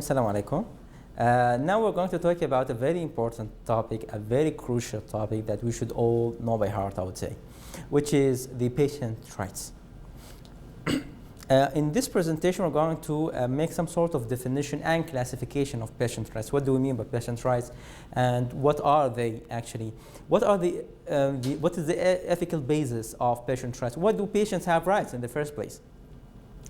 Assalamu alaikum. Now we're going to talk about a very important topic, a very crucial topic that we should all know by heart, I would say, which is the patient rights. In this presentation, we're going to make some sort of definition and classification of patient rights. What do we mean by patient rights, and what are they actually? What is the ethical basis of patient rights? What do patients have rights in the first place?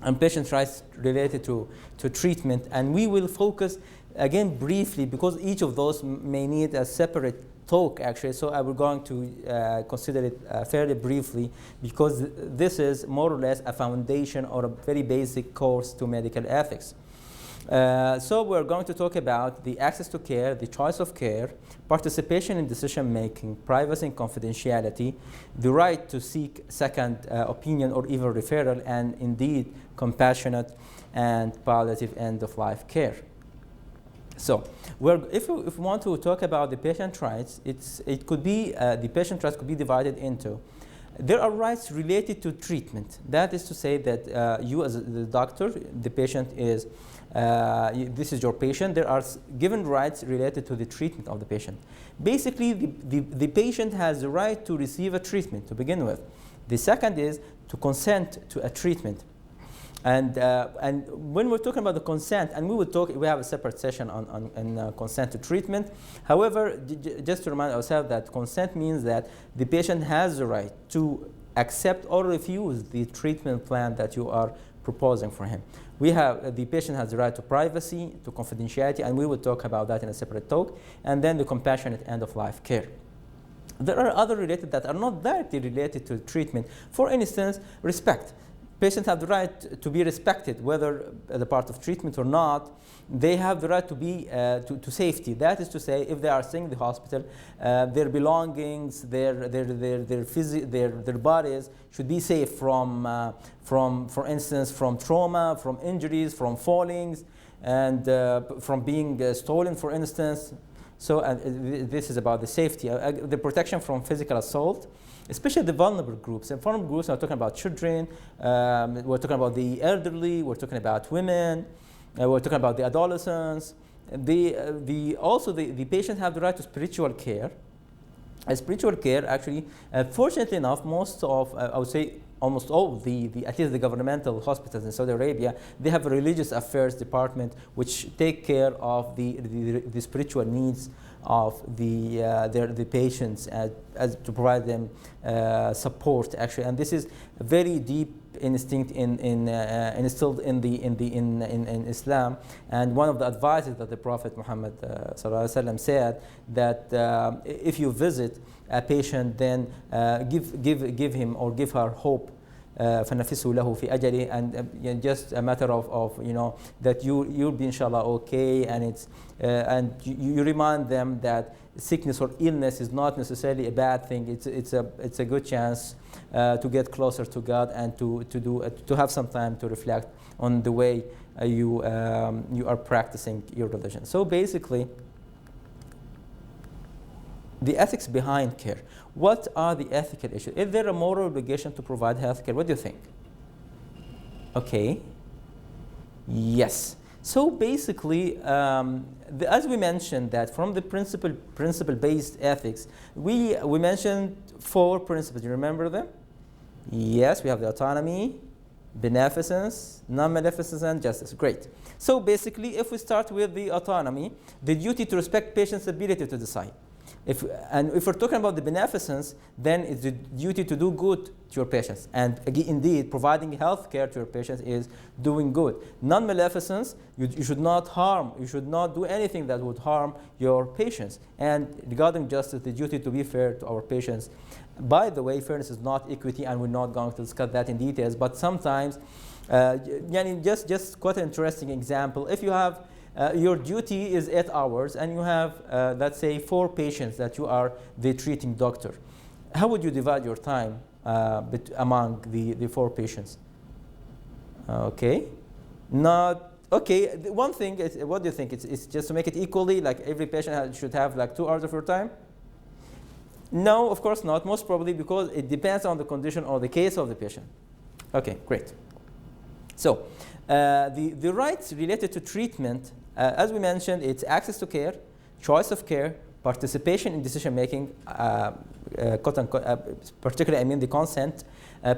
And patient rights related to treatment, and we will focus again briefly because each of those may need a separate talk actually, so I will going to consider it fairly briefly because this is more or less a foundation or a very basic course to medical ethics. So we're going to talk about the access to care, the choice of care, participation in decision making, privacy and confidentiality, the right to seek second opinion or even referral, and indeed compassionate and palliative end-of-life care. So if we want to talk about the patient rights, it could be the patient rights could be divided into. There are rights related to treatment. That is to say that you as the doctor, the patient is, this is your patient. There are given rights related to the treatment of the patient. Basically, the patient has the right to receive a treatment to begin with. The second is to consent to a treatment. And when we're talking about the consent, and we have a separate session on consent to treatment. However, just to remind ourselves that consent means that the patient has the right to accept or refuse the treatment plan that you are proposing for him. The patient has the right to privacy, to confidentiality, and we will talk about that in a separate talk, and then the compassionate end-of-life care. There are other related that are not directly related to treatment. For instance, respect. Patients have the right to be respected, whether as a part of treatment or not. They have the right to be to safety. That is to say, if they are staying in the hospital, their belongings, their bodies should be safe from, for instance, from trauma, from injuries, from fallings, and from being stolen, for instance. So this is about the safety, the protection from physical assault, especially the vulnerable groups. And vulnerable groups, we're talking about children, we're talking about the elderly, we're talking about women, we're talking about the adolescents. Also, the patients have the right to spiritual care. Spiritual care, actually, fortunately enough, most of, I would say, almost all at least the governmental hospitals in Saudi Arabia, they have a religious affairs department which take care of the spiritual needs of the patients as to provide them support actually, and this is a very deep instinct instilled in Islam. And one of the advices that the Prophet Muhammad said that if you visit a patient, then give him or give her hope. فَنَفِسُوا لَهُ فِي أَجَلِهِ, and just a matter of that you'll be inshallah okay, and it's and you remind them that sickness or illness is not necessarily a bad thing. It's a good chance to get closer to God and to have some time to reflect on the way you are practicing your religion. So basically, the ethics behind care. What are the ethical issues? Is there a moral obligation to provide health care? What do you think? Okay. Yes. So basically, as we mentioned that from the principle-based ethics, we mentioned 4 principles. You remember them? Yes, we have the autonomy, beneficence, non-maleficence, and justice. Great. So basically, if we start with the autonomy, the duty to respect patients' ability to decide. If we're talking about the beneficence, then it's the duty to do good to your patients. And indeed, providing health care to your patients is doing good. Non-maleficence, you should not harm, you should not do anything that would harm your patients. And regarding justice, the duty to be fair to our patients. By the way, fairness is not equity, and we're not going to discuss that in details, but sometimes, just quite an interesting example. If you have Your duty is 8 hours, and you have, let's say, 4 patients that you are the treating doctor. How would you divide your time among the 4 patients? Okay, not okay. One thing is, what do you think? It's just to make it equally, like every patient should have like 2 hours of your time? No, of course not. Most probably because it depends on the condition or the case of the patient. Okay, great. So the rights related to treatment, as we mentioned, it's access to care, choice of care, participation in decision making, particularly I mean the consent,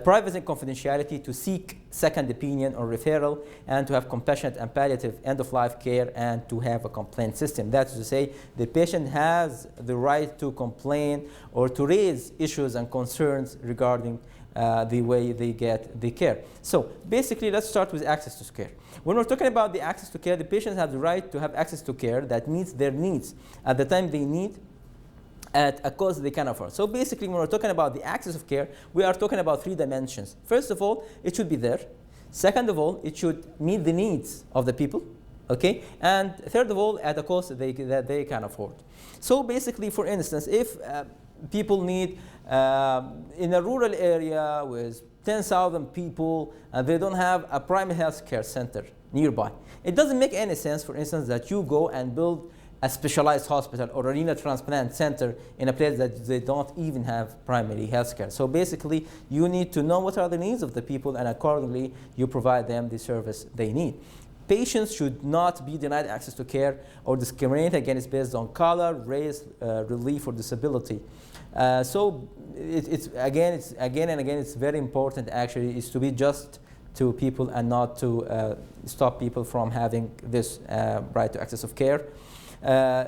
privacy and confidentiality, to seek second opinion or referral, and to have compassionate and palliative end-of-life care, and to have a complaint system. That's to say, the patient has the right to complain or to raise issues and concerns regarding the way they get the care. So basically, let's start with access to care. When we're talking about the access to care, the patients have the right to have access to care that meets their needs at the time they need, at a cost they can afford. So basically, when we're talking about the access of care, we are talking about 3 dimensions. First of all, it should be there. Second of all, it should meet the needs of the people. Okay? And third of all, at a cost that they can afford. So basically, for instance, if people need, in a rural area with 10,000 people, and they don't have a primary health care center nearby, it doesn't make any sense, for instance, that you go and build a specialized hospital or a renal transplant center in a place that they don't even have primary health care. So basically, you need to know what are the needs of the people, and accordingly, you provide them the service they need. Patients should not be denied access to care or discriminated against based on color, race, relief, or disability. So it's very important actually is to be just to people and not to stop people from having this right to access of care.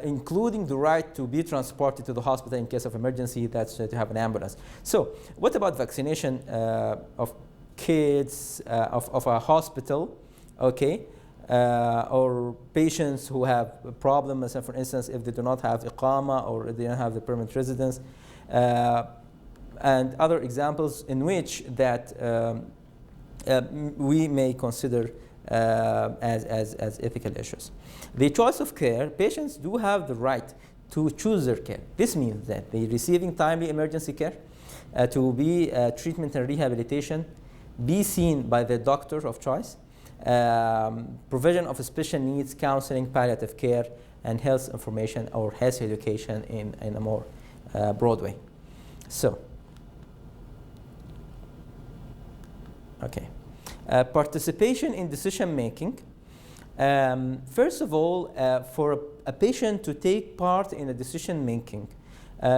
Including the right to be transported to the hospital in case of emergency, that's to have an ambulance. So what about vaccination of kids, of a hospital, okay, or patients who have problems, for instance, if they do not have iqama or they don't have the permanent residence, and other examples in which that we may consider as ethical issues. The choice of care, patients do have the right to choose their care. This means that they're receiving timely emergency care, to be treatment and rehabilitation, be seen by the doctor of choice, provision of special needs, counseling, palliative care, and health information or health education in a more broad way. So, okay. Participation in decision making. First of all, for a patient to take part in a decision making,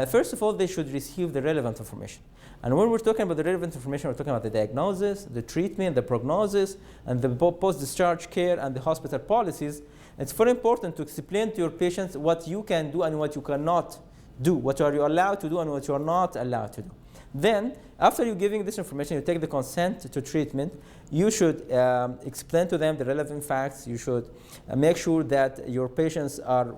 first of all, they should receive the relevant information. And when we're talking about the relevant information, we're talking about the diagnosis, the treatment, the prognosis, and the post-discharge care and the hospital policies. It's very important to explain to your patients what you can do and what you cannot do, what are you allowed to do and what you are not allowed to do. Then, after you giving this information, you take the consent to treatment. You should explain to them the relevant facts. You should make sure that your patients are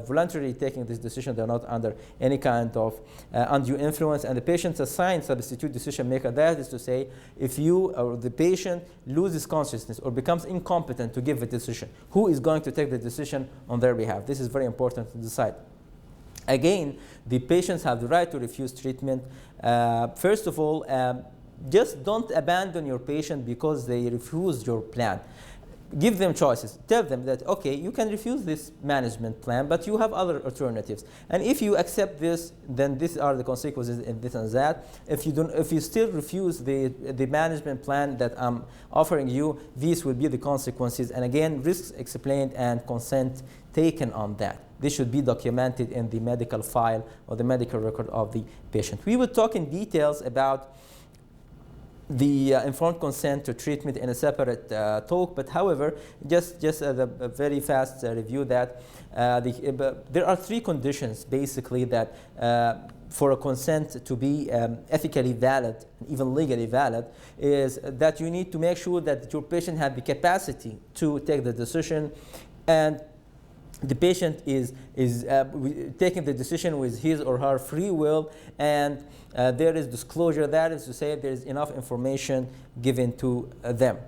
voluntarily taking this decision. They're not under any kind of undue influence. And the patient's assigned substitute decision maker. That is to say, if you or the patient loses consciousness or becomes incompetent to give a decision, who is going to take the decision on their behalf? This is very important to decide. Again, the patients have the right to refuse treatment. First of all, just don't abandon your patient because they refuse your plan. Give them choices. Tell them that, okay, you can refuse this management plan, but you have other alternatives. And if you accept this, then these are the consequences and this and that. If you still refuse the management plan that I'm offering you, these will be the consequences. And again, risks explained and consent taken on that. This should be documented in the medical file or the medical record of the patient. We will talk in details about the informed consent to treatment in a separate talk, but however, just as a very fast review that there are 3 conditions basically that for a consent to be ethically valid, even legally valid, is that you need to make sure that your patient has the capacity to take the decision, and the patient is taking the decision with his or her free will, and there is disclosure. That is to say, there is enough information given to them.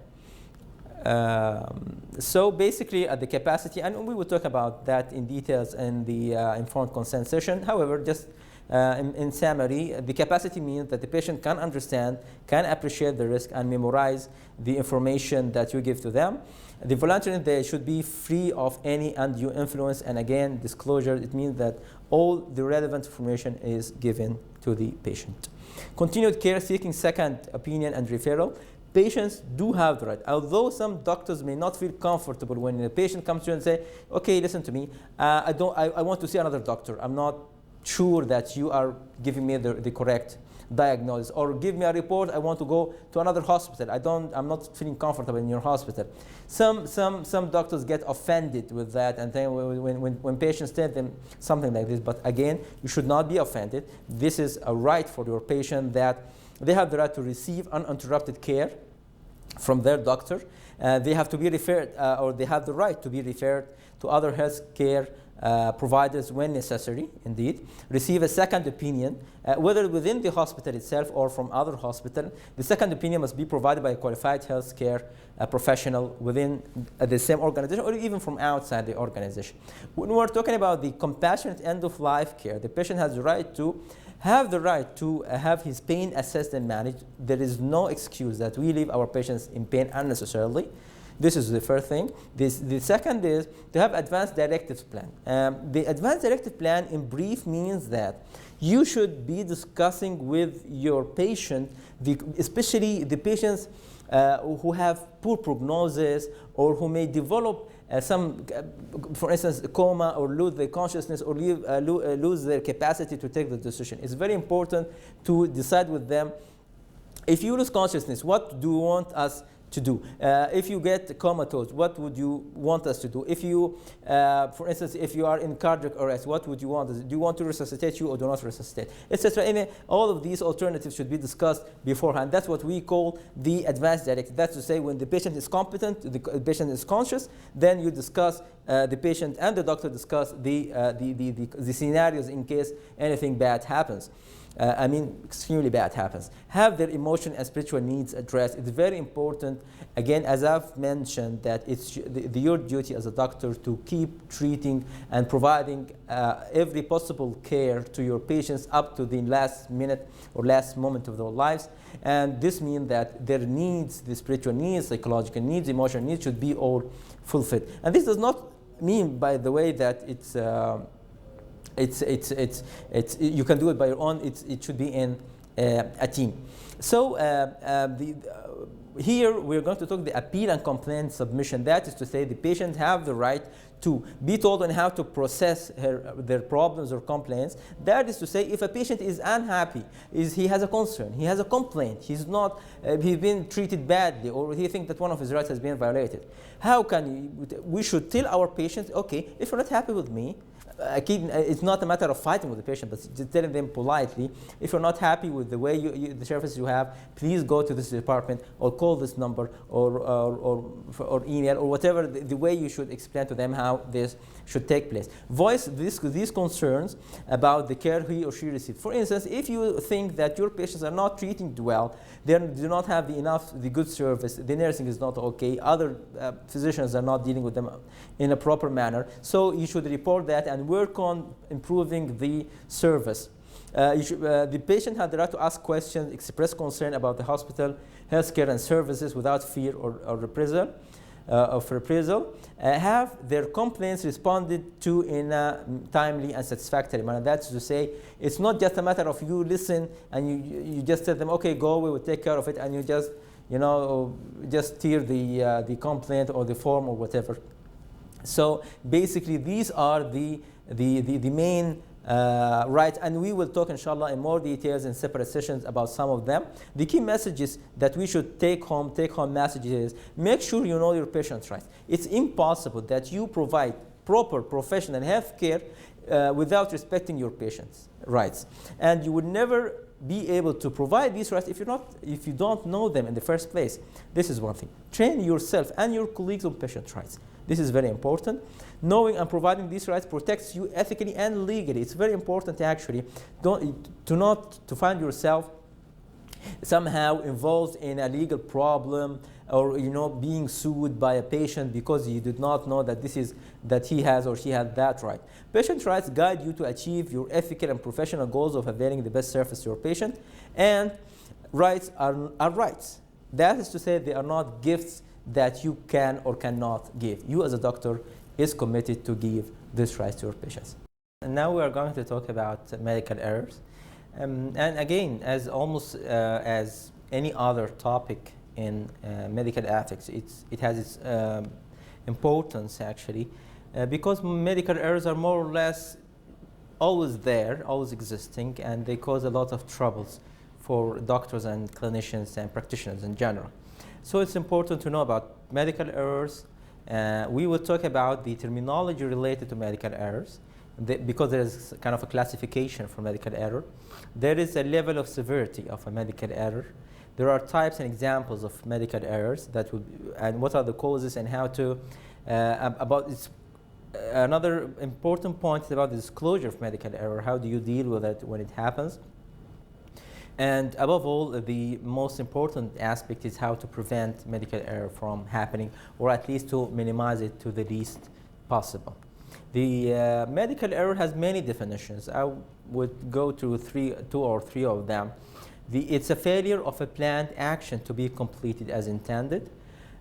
So basically the capacity, and we will talk about that in details in the informed consent session. However, just in summary, the capacity means that the patient can understand, can appreciate the risk, and memorize the information that you give to them. The volunteering, they should be free of any undue influence, and again, disclosure, it means that all the relevant information is given to the patient. Continued care, seeking second opinion and referral. Patients do have the right, although some doctors may not feel comfortable when the patient comes to you and say, okay, listen to me, I want to see another doctor. I'm not sure that you are giving me the correct diagnosis, or give me a report, I want to go to another hospital. I'm not feeling comfortable in your hospital. Some doctors get offended with that, and then when patients tell them something like this, but again, you should not be offended. This is a right for your patient, that they have the right to receive uninterrupted care from their doctor. They have to be referred, or they have the right to be referred to other health care providers when necessary, indeed. Receive a second opinion, whether within the hospital itself or from other hospital. The second opinion must be provided by a qualified health care professional within the same organization, or even from outside the organization. When we're talking about the compassionate end-of-life care, the patient has the right to have his pain assessed and managed. There is no excuse that we leave our patients in pain unnecessarily. This is the first thing. The second is to have advanced directives plan. The advanced directive plan in brief means that you should be discussing with your patient, especially the patients who have poor prognosis, or who may develop for instance, coma, or lose their consciousness, or lose their capacity to take the decision. It's very important to decide with them, if you lose consciousness, what do you want us to do? If you get comatose, what would you want us to do? If you, for instance, if you are in cardiac arrest, what would you want us to do? Do you want to resuscitate you or do not resuscitate, etc.? All of these alternatives should be discussed beforehand. That's what we call the advanced directive. That's to say, when the patient is competent, the patient is conscious, then you discuss, the patient and the doctor discuss the scenarios in case anything bad happens. Extremely bad happens. Have their emotion and spiritual needs addressed. It's very important, again, as I've mentioned, that it's your duty as a doctor to keep treating and providing every possible care to your patients up to the last minute or last moment of their lives. And this means that their needs, the spiritual needs, psychological needs, emotional needs, should be all fulfilled. And this does not mean, by the way, that you can do it by your own. It should be in a team. So here we're going to talk the appeal and complaint submission. That is to say, the patient have the right to be told on how to process their problems or complaints. That is to say, if a patient is unhappy, he has a concern, he has a complaint, he's been treated badly, or he thinks that one of his rights has been violated, how can we should tell our patients, okay, if you're not happy with me, it's not a matter of fighting with the patient, but just telling them politely, if you're not happy with the way the services you have, please go to this department, or call this number, or email, or whatever the way you should explain to them how this should take place. Voice these concerns about the care he or she received. For instance, if you think that your patients are not treating well, they do not have the good service, the nursing is not okay, other physicians are not dealing with them in a proper manner, so you should report that and work on improving the service. The patient had the right to ask questions, express concern about the hospital, healthcare, and services without fear or reprisal. Have their complaints responded to in a timely and satisfactory manner. That's to say, it's not just a matter of you listen and you just tell them, okay, go, we will take care of it, and you just tear the complaint or the form or whatever. So basically, these are the main rights, and we will talk, inshallah, in more details in separate sessions about some of them. The key messages that we should take home messages is, make sure you know your patient's rights. It's impossible that you provide proper professional health care without respecting your patient's rights, and you would never be able to provide these rights if you don't know them in the first place. This is one thing. Train yourself and your colleagues on patient rights. This is very important. Knowing and providing these rights protects you ethically and legally. It's very important, actually, to find yourself somehow involved in a legal problem, or being sued by a patient because you did not know that he has or she has that right. Patient rights guide you to achieve your ethical and professional goals of availing the best service to your patient, and rights are rights. That is to say, they are not gifts that you can or cannot give. You as a doctor is committed to give this right to your patients. And now we are going to talk about medical errors. And again, as almost as any other topic in medical ethics, it has its importance actually, because medical errors are more or less always there, always existing, and they cause a lot of troubles for doctors and clinicians and practitioners in general. So it's important to know about medical errors. We will talk about the terminology related to medical errors, because there is kind of a classification for medical error. There is a level of severity of a medical error. There are types and examples of medical errors and what are the causes and how to, another important point is about the disclosure of medical error. How do you deal with it when it happens? And above all, the most important aspect is how to prevent medical error from happening, or at least to minimize it to the least possible. The medical error has many definitions. I would go to two or three of them. It's a failure of a planned action to be completed as intended,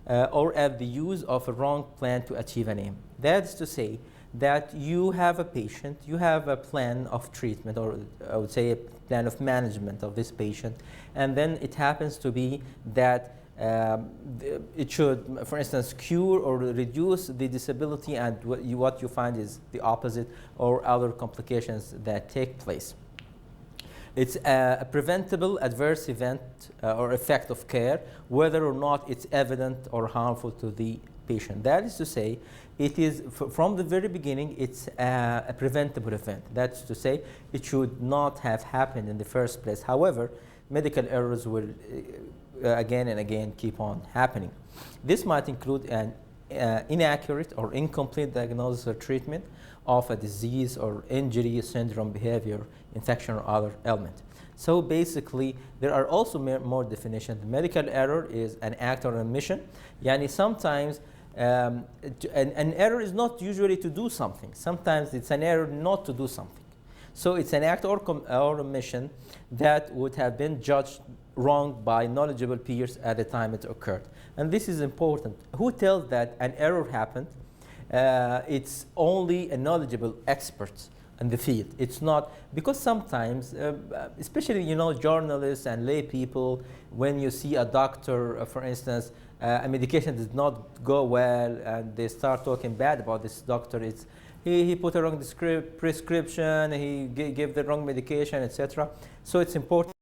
or at the use of a wrong plan to achieve an aim. That is to say that you have a patient, you have a plan of treatment, or I would say a plan of management of this patient, and then it happens to be that it should, for instance, cure or reduce the disability, and what you find is the opposite, or other complications that take place. It's a preventable adverse event or effect of care, whether or not it's evident or harmful to the patient. That is to say, it is, from the very beginning, it's a preventable event. That's to say, it should not have happened in the first place. However, medical errors will again and again keep on happening. This might include an inaccurate or incomplete diagnosis or treatment of a disease or injury, syndrome, behavior, infection, or other ailment. So basically, there are also more definitions. Medical error is an act or omission. Yani sometimes an error is not usually to do something. Sometimes it's an error not to do something. So it's an act or omission that would have been judged wrong by knowledgeable peers at the time it occurred. And this is important. Who tells that an error happened? It's only a knowledgeable expert in the field. It's not, because sometimes, especially journalists and lay people, when you see a doctor, for instance, a medication does not go well, and they start talking bad about this doctor. It's he put a wrong prescription, he gave the wrong medication, etc. So it's important